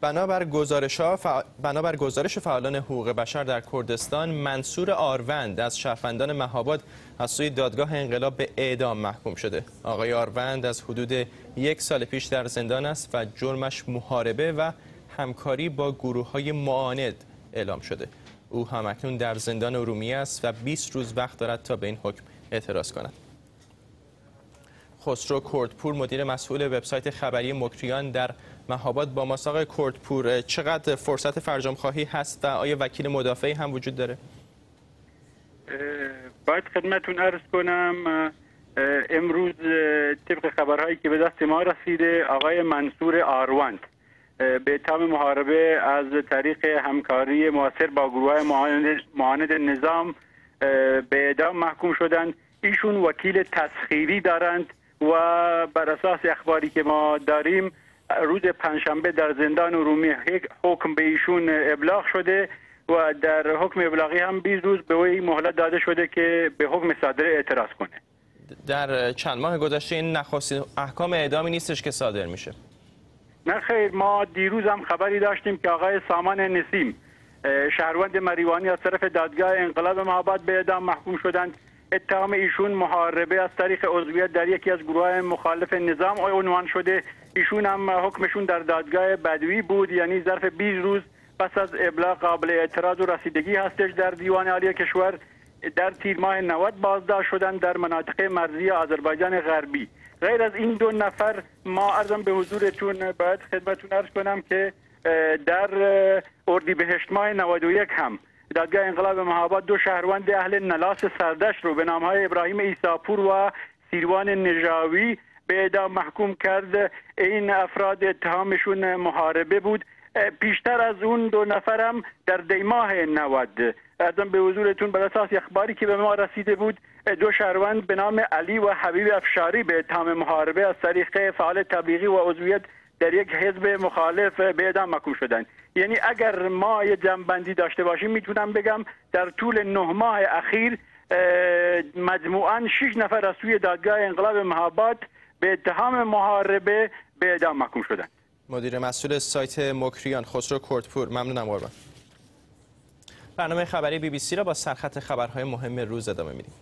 بنابر گزارش فعالان حقوق بشر در کردستان، منصور آروند از شهروندان مهاباد از سوی دادگاه انقلاب به اعدام محکوم شده. آقای آروند از حدود 1 سال پیش در زندان است و جرمش محاربه و همکاری با گروه‌های معاند اعلام شده. او همکنون در زندان ارومیه است و 20 روز وقت دارد تا به این حکم اعتراض کند. خسرو کردپور، مدیر مسئول وبسایت خبری مکریان در مهاباد با ماست. آقای کردپور، چقدر فرصت فرجام خواهی هست و آیا وکیل مدافعی هم وجود داره؟ باید خدمتون عرض کنم امروز طبق خبرهایی که به دست ما رسیده، آقای منصور آروند به اتهام محاربه از طریق همکاری مؤثر با گروه‌های معاند نظام به اعدام محکوم شدند. ایشون وکیل تسخیری دارند و بر اساس اخباری که ما داریم روز پنجشنبه در زندان ارومیه حکم به ایشون ابلاغ شده و در حکم ابلاغی هم 20 روز به وی مهلت داده شده که به حکم صادره اعتراض کنه. در چند ماه گذشته این نخستین احکام اعدامی نیستش که صادر میشه؟ نه خیر، ما دیروز هم خبری داشتیم که آقای سامان نسیم شهروند مریوانی از طرف دادگاه انقلاب مهاباد به اعدام محکوم شدند. اتهام ایشون محاربه از طریق عضویت در یکی از گروه‌های مخالف نظام عنوان شده. ایشون هم حکمشون در دادگاه بدوی بود، یعنی ظرف 20 روز پس از ابلاغ قابل اعتراض و رسیدگی هستش در دیوان عالی کشور. در تیر ماه 90 بازداشت شدند در مناطق مرزی آذربایجان غربی. غیر از این 2 نفر ما عرضم به حضورتون باید خدمتتون عرض کنم که در اردیبهشت ماه 91 هم دادگاه انقلاب مهاباد 2 شهروند اهل نلاس سردشت رو به نامهای ابراهیم عیساپور و سیروان نژاوی به اعدام محکوم کرد. این افراد اتهامشون محاربه بود. پیشتر از اون 2 نفرم در دیماه 90 ازم به حضورتون بر اساس اخباری که به ما رسیده بود 2 شهروند به نام علی و حبیب افشاری به اتهام محاربه از طریق فعال تبلیغی و عضویت در یک حزب مخالف به اعدام محکوم شدند. یعنی اگر ما یه جمع‌بندی داشته باشیم میتونم بگم در طول 9 ماه اخیر مجموعاً 6 نفر از سوی دادگاه انقلاب مهاباد به اتهام محاربه به اعدام محکوم شدند. مدیر مسئول سایت مکریان خسرو کردپور، ممنونم قربان. برنامه خبری BBC را با سرخط خبرهای مهم روز ادامه میدیم.